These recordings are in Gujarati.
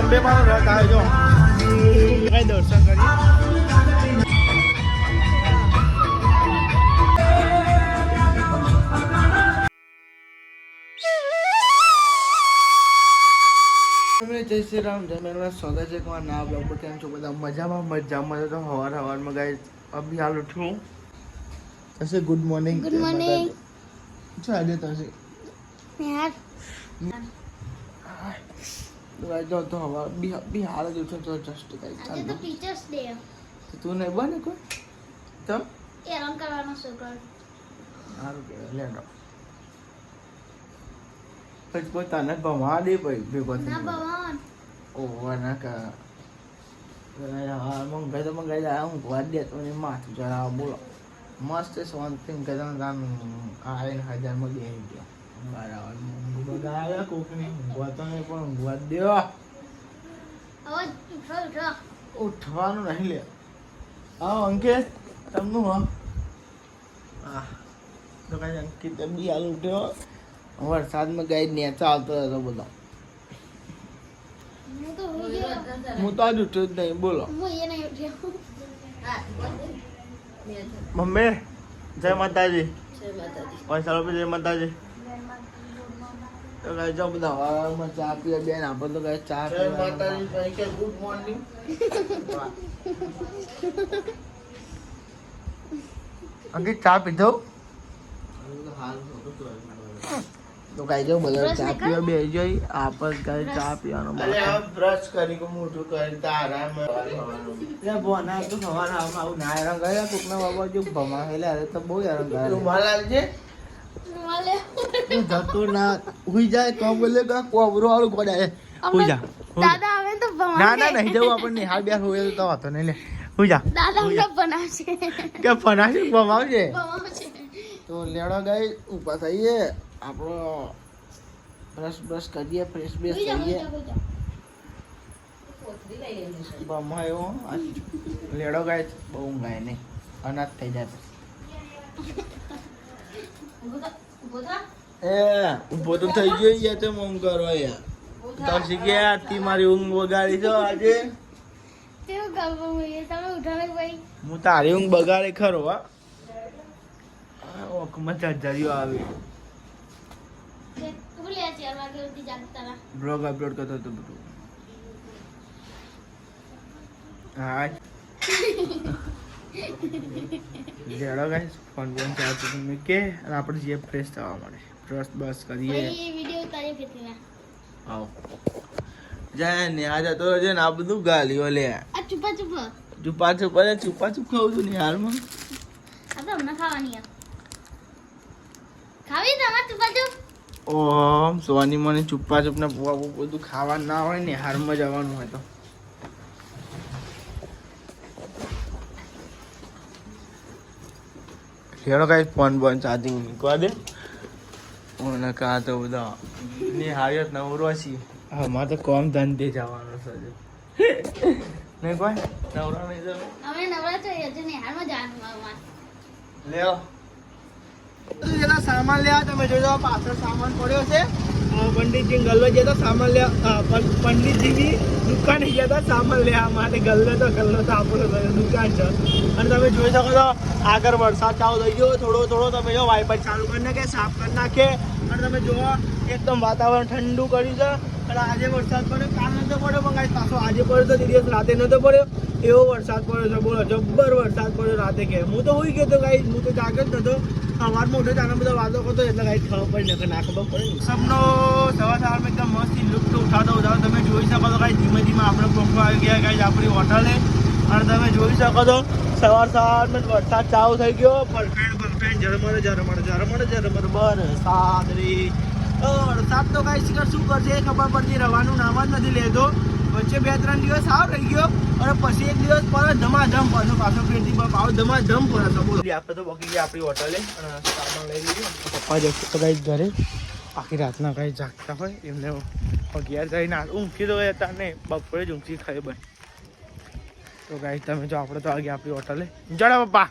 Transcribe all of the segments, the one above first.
અંબે માં રથ આવ્યો કઈ દર્શન કરી જય શ્રી રામ જય મેરા સ્વાગત છે તમારા નવા બ્લોગ પર. કેમ છો બધા? મજામાં તો સવારમાં ગાઈસ અભી હાલ ઉઠ્યું. તસે ગુડ મોર્નિંગ. Good morning. શું આજે તસે યાર ગાઈસ જો તો હવા બી હાલ જ ઉઠ્યો તો જસ્ટ ગાઈસ આજે તો ટીચર્સ ડે તું નહીં બને કોઈ તો એ રંગ કરવાનો છોકરો સારું કહેવાય. લેડો પછી પોતાને ભમા દે ભાઈ ભેગો ના ભગવાન ઓહો ના કા મંગાઈ તો મંગાઈ જાય હું વાત દે તો માથું જરા બોલો મસ્ત શાંતિ કદમ ગામ આવીને 1000 માં બેસી ગયો બરાબર. બગાડ્યા કોકની ઊંઘવા તો નહીં પણ ઊંઘવા જ દો. હવે ઉઠો ઉઠવાનું નહીં લે. આવો અંકિત તમનું હા તો કઈ અંકિત બી હાલ ઉઠ્યો. વરસાદમાં ગાઈ નેચા આવતો હતો બધો. હું તો હોઈ ગયો. હું તો આજ ઉઠ્યો જ નહીં બોલો. હું એ નહીં ઉઠ્યો. મમ્મી જય માતાજી. ઓય ચાલો જય માતાજી. તો ગાઈ જો બધા હવામાં ચા પીએ બેન આપણે તો ગાઈ ચા જય માતાજી કઈ કે ગુડ મોર્નિંગ. અંકિત ચા પીધો તો ગાઈ જો બધા ચા પીવા બે જઈ આપણે ગાઈ ચા પીવાનો બ્રશ કરી મોઢું કરી તારા બોના તો સવાર આવું ના હેરાન ગયા કોકના બાબા જો ભમા હેલા અરે તો બહુ હેરાન ગયા રૂમાલ આવજે માલે જતો ના હુઈ જાય તો બોલે કા કોબરો વાળું કોડાય હુઈ જા દાદા આવે તો ભગવાન ના ના નહીં જવું આપણે નિહાળ બે હોય તો વાતો નહીં લે હુઈ જા દાદા અમને બનાવશે કે ફનાશી ભમાવજે બનાવશે તો લેડો ગઈ ઉભા થઈએ આપણો બ્રશ કરીએ ફ્રેશ બેસ થઈએ ભમાયો લેડો ગાય બહુ ઊંઘાય નહીં અનાજ થઈ જાય એ ઉભો તો થઈ ગયો યાર તો ઊંઘ કરો યાર તો શીખે આતી મારી ઊંઘ બગાડી છો આજે તેવું ગાવું હોય તમે ઉઠાડે ભાઈ હું તારી ઊંઘ બગાડે ખરો હા ઓકમાં ચાર્જરીઓ આવી બોલે 4 વાગે ઉઠી જાગતા બ્લોગ અપલોડ કરતો હતો બધું હા જેડો ગાઈસ ફોન ચાર્જ મેં કે અને આપણે જે ફ્રેશ થવા મળે બ્રશ બસ કરીએ ભાઈ વિડિયો ઉતાર્યો કેટલા આવો જાય ને આ જતો છે ને આ બધું ગાલીઓ લે આ ચુપા છુપા ખાઉં છું ને હાલમાં આપણે હમણાં ખાવાની આ ખાવી તમાર ચુપા ઓમ સોની મને છુપા ને બધું ખાવાનું ના હોય ને હારમાં જવાનું હોય તો ખેડો કઈ ફોન ચાર્જિંગ મૂકવા દે મને કા તો બધા ને હાર્યો નવરો છી હા મારે તો કોમ ધંધે જવાનો છે નહીં કોઈ નવરા નહીં જવાનું અમે નવરા તો હજુ ને હાલમાં જવાનું આવવા લેવો એના સામાન લેવા તમે જોજો પાછળ સામાન પડ્યો છે પંડિતજી ગલ્લો જતો સામાન લેવા પંડિતજીની દુકાને ગયા હતા સામાન લેવા માટે ગલ્લો તો આપણો દુકાન છે અને તમે જોઈ શકો છો આગળ વરસાદ ચાલુ થઈ ગયો થોડો તમે જો વાઇપર ચાલુ કરી નાખે સાફ કરી નાખે અને તમે જુઓ એકદમ વાતાવરણ ઠંડુ કર્યું છે અને આજે વરસાદ પડ્યો કાલ નતો પડ્યો પણ કાંઈ પાછો આજે પડ્યો તો દિવસ રાતે નતો પડ્યો એવો વરસાદ પડ્યો છે બોલો જબ્બર વરસાદ પડ્યો રાતે કે હું તો હોઈ ગયો હતો ગાઈ હું તો જાગ જ નતો સવારમાં ઉઠે આના બધા વાતો કરતો એટલે કાંઈ ખબર પડી નાખે ના ખબર પડે સબનો સવારમાં એકદમ મસ્ત લુપ્ત ઉઠાવતો તમે જોઈ શકો છો કાંઈ ધીમે ધીમે આપણે પહોંચવા આવી ગયા કાંઈ આપણી હોટલે અને તમે જોઈ શકો છો સવારમાં વરસાદ ચાલુ થઈ ગયો પરફેક્ટ ઝરમર વરસાદ રે વરસાદ તો કાંઈ શિખર શું કરશે એ ખબર પડતી રહેવાનું નામ જ નથી લેતો વચ્ચે 2-3 દિવસ સાવ રહી ગયો અને પછી એક દિવસ પર ધમાધમ પડે પાછો ફેરથી ભાવ ધમાધમ પડે તો બોલો આપણે તો પકી ગયા આપણી હોટલે અને સામાન લઈ લીધું પપ્પા જશે તો કાંઈ ઘરે આખી રાતના કાંઈ જાગતા હોય એમને અગિયાર જઈને ઊંઘી તો હતા ને બપોરે જ ઊંઘી ખાઈ બસ તો ગાઈ તમે જો આપણે તો આગળ આપણી હોટલે જડો પપ્પા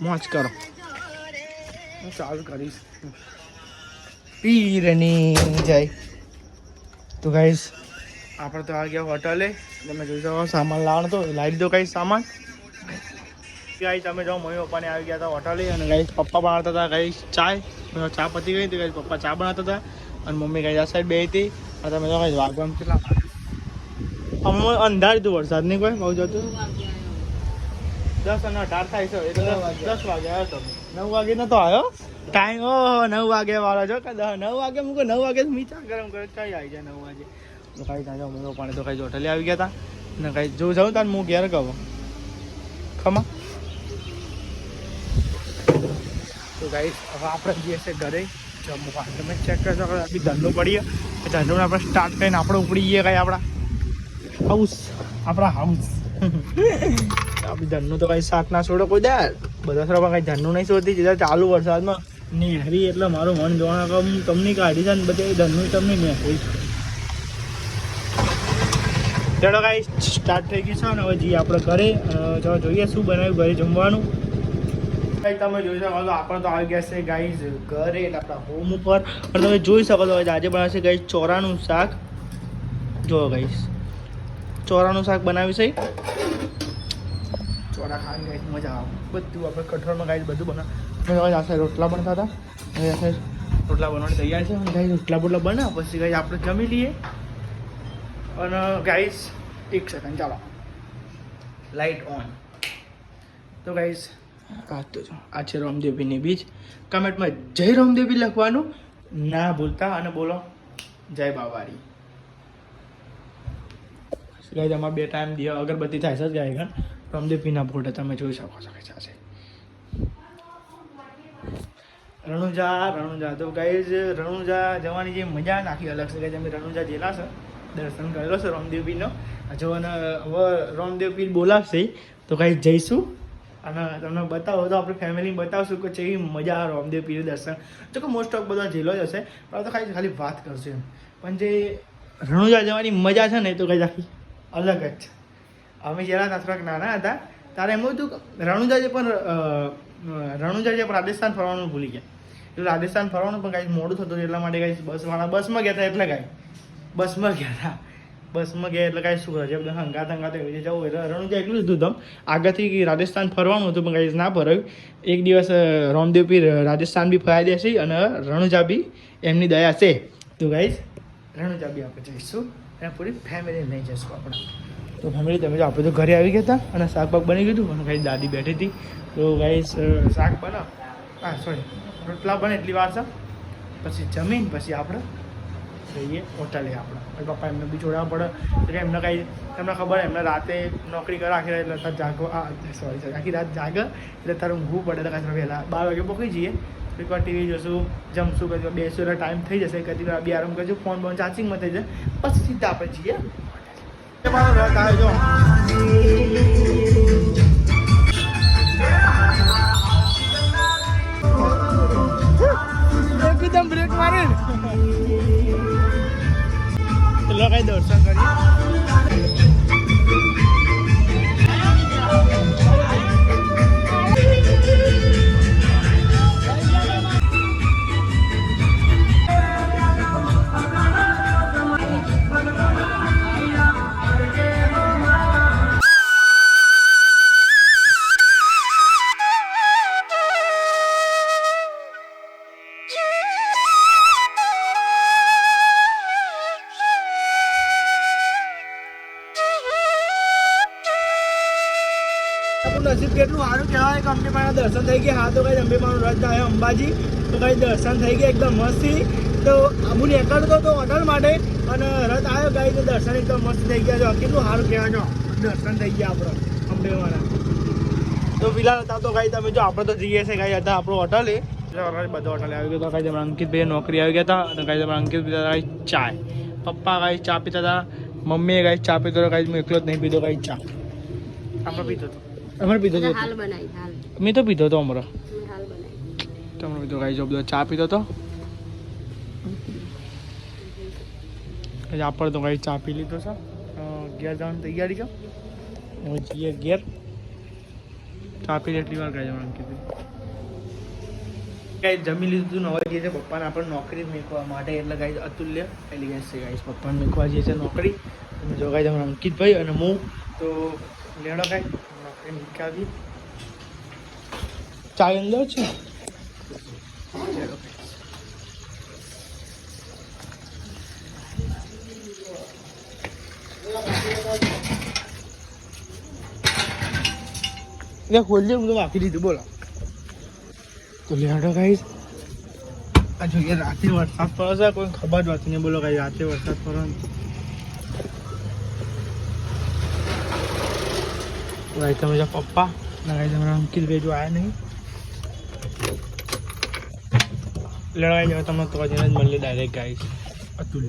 મોજ કરો હું ચાલુ કરીશ પીરની જય તો ગાઈસ આપણે તો આ ગયા હોટલે. તમે જોઈ શકો સામાન લાવવાનો તો લાવી દીધો કઈ સામાન. ગાઈસ તમે જો મમ્મી પપ્પાને આવી ગયા હતા હોટલે અને ગાઈસ પપ્પા બનાવતા હતા ગાઈસ ચા પતી ગઈ હતી ગાઈસ પપ્પા ચા બનાવતા હતા અને મમ્મી ગાઈસ આ સાઈડ બે હતી. અને તમે જો ગાઈસ વાગવાનું કેટલા અમે અંધારી હતું વરસાદ નહીં કોઈ બહુ જતું 10 અને 18 થાય છે એટલે 10 વાગે આવ્યો તમે 9 વાગે નતો આવ્યો ટાઈમ. ઓહો 9 વાગે વાળો છો કે 9 વાગે મૂકો 9 વાગે મી ચા ગરમ કરે ચાઈ આવી જાય 9 વાગે તો કાંઈ ત્યાં જાઓ મમ્મી પપ્પાને તો કાંઈ હોટલે આવી ગયા હતા ને કાંઈ જોઉં જાઉં તાર હું ઘેર કહું ખમા. તો ગાઈસ હવે આપણે જઈએ છીએ ઘરે જમવા. તમે ચેક કરશો બી ધંધો પડીએ ધંધો આપણે સ્ટાર્ટ કરીને આપણે ઉપડી જઈએ કાંઈ આપણા હાઉસ આપણી ધનનું તો કાંઈ શાક ના છોડો કોઈ દાર બધા થોડા કાંઈ ધનનું નહીં છોડતી જેટલા ચાલુ વરસાદમાં નેહરી એટલે મારું મન જોવા હું તમને કાઢી છે ને બધી ધનનું તમને નેહરી. ચલો કાંઈ સ્ટાર્ટ થઈ ગઈ છે ને હવે જઈએ આપણે ઘરે ચાલો જોઈએ શું બનાવ્યું ઘરે જમવાનું. ગાઈસ તમે જોઈ શકો છો આપણે તો આવી ગયા છે ગાઈસ ઘરે એટલે આપણા હોમ ઉપર. અને તમે જોઈ શકો છો આજે બનાવશે ગાઈસ ચોરાનું શાક. જો ગાઈસ ચોરાનું શાક બનાવ્યું છે. ચોરા ખાવાની ગાઈસ મજા આવે બધું આપણે કઠોળમાં ગાઈસ બધું બનાવે. આ સાઈડ રોટલા બનતા હતા હવે આ સાઈડ રોટલા બનવાની તૈયાર છે અને ગાઈસ રોટલા બોટલા બનાવ પછી ગાઈસ આપણે જમી લઈએ. અને ગાઈસ એક સેકન્ડ ચાલો લાઇટ ઓન. તો ગાઈસ આ છે રામદેવપીરની બીજ. કમેન્ટમાં જય રામદેવપી લખવાનું ના ભૂલતા અને બોલો જય બાવારી. ગાઈસ અમારે 2 ટાઈમ દિયા અગરબત્તી થાય છે ગાય ગણ રામદેવપીના ફોટા તમે જોઈ શકો છો. છે રણુજા તો ગાઈસ રણુજા જવાની જે મજા નાખી અલગ છે ગાઈસ. અમે રણુજા જેલા છે દર્શન કરેલો છે રામદેવપીનો. જો અને હવે રામદેવપી બોલાવશે તો ગાઈસ જઈશું અને તમને બતાવો તો આપણે ફેમિલી બતાવશું કે કેવી મજા આવે રામદેવપીનું દર્શન. જો કે મોસ્ટ ઓફ બધા જેલો જ હશે પણ તો ખાલી વાત કરશું એમ. પણ જે રણુજા જવાની મજા છે ને તો કંઈ આખી અલગ જ છે. અમે જ્યારે થોડાક નાના હતા ત્યારે એમ હતું રણુજા જે રાજસ્થાન ફરવાનું ભૂલી ગયા એટલે રાજસ્થાન ફરવાનું પણ કાંઈ મોડું થતું એટલા માટે કાંઈ બસમાં ગયા હતા એટલે કાંઈ બસમાં ગયા એટલે કાંઈ શું કરે છે બધા હંગાત એવી રીતે જવું એટલે રણુજા એટલું જ હતું તમ આગળથી રાજસ્થાન ફરવાનું હતું પણ કાંઈ ના ફરાયું. એક દિવસ રામદેવપી રાજસ્થાન બી ફરાઈ દેશે અને રણુજા બી એમની દયા છે તો ગાઈસ રણુજા બી આપણે જઈશું અને પૂરી ફેમિલી લઈ જઈશું આપણે. તો ફેમિલી તમે જો આપણે તો ઘરે આવી ગયા હતા અને શાક બાક બની ગયું હતું અને ગાઈસ દાદી બેઠી હતી તો ગાઈસ શાક બનાવ રોટલા બને એટલી વાર છે પછી જમીન પછી આપણે જઈએ હોટલે. આપણે પપ્પા એમને બી જોડાવવા પડે એટલે એમને કાંઈ તમને ખબર એમને રાતે નોકરી કરે આખી રાત એટલે જાગો આખી રાત જાગે એટલે તારે ઊંઘવું પડે એટલે કાંઈ વહેલા 12 વાગે પહોંચી જઈએ. એકવાર ટીવી જોશું જમશું પછી બેસું એટલે ટાઈમ થઈ જશે કદી બી આરામ કરજો ફોન ચાર્જિંગમાં થઈ જાય પછી સીધા આપણે જઈએ. મારો રથ આવ્યો એકદમ બ્રેક મારે એટલે કઈ દર્શન કરીએ. નસીબ કેટલું સારું કહેવાય કે અંબે માના દર્શન થઈ ગયા. હા તો કઈ અંબે માનું રથ આવ્યો અંબાજી તો કઈ દર્શન થઈ ગયા એકદમ મસ્તી. તો આબુ નીકળતો તો હોટલ માટે અને રથ આવ્યો ગાઈ તો દર્શન એકદમ મસ્ત થઈ ગયા. જો કેટલું સારું કહેવાય જો દર્શન થઈ ગયા આપણે અંબે માના. તો ફિલહાલ હતા તો ગાઈ તમે જો આપણે તો જઈએ છીએ ગાઈ હતા આપણું હોટલે બધા હોટલે આવી ગયા. કાંઈ તમારા અંકિતભાઈ નોકરી આવી ગયા હતા અને કાંઈ તમારા અંકિત પીતા હતા ચાય. પપ્પા કાંઈ ચા પીતા હતા મમ્મીએ કાંઈ ચા પીતો હતો કાંઈ હું એકલો જ નહીં પીધો કાંઈ ચા આપણે પીતો હતો અમારે પીધો હતો મેં તો પીધો હતો અમારો તમે પીધો કાંઈ જો બધો ચા પીધો હતો આપણે તો કાંઈ ચા પી લીધો છે. ઘેર જવાની તૈયારી છો હવે જઈએ ઘેર. ચા પી એટલી વાર કાંઈ જવાનું કીધું કાંઈ જમી લીધું હતું હવે જઈએ પપ્પાને આપણે નોકરી મેકવા માટે એટલે કાંઈ અતુલ્ય એટલે ગયા છે ગાઈસ પપ્પાને મેકવા જઈએ છે નોકરી તમે જો કાંઈ તમારા અંકિતભાઈ અને હું તો લેડો કાંઈ આપણે નીકાળી ચાય અંદર છે લેડો કાંઈ ખોલજે હું તો વાપરી દીધું બોલો તો લેડો કાંઈ આ જોઈએ રાતે વરસાદ પડે છે કોઈ ખબર જ નથી નહીં બોલો કાંઈ રાતે વરસાદ પડે ભાઈ તમે જો પપ્પા ના કાંઈ તમારા અંકિતભાઈ જો આવ્યા નહીં લડાઈ જવા તમને તો જ મળે ડાયરેક્ટ ગાઈશ અતુલ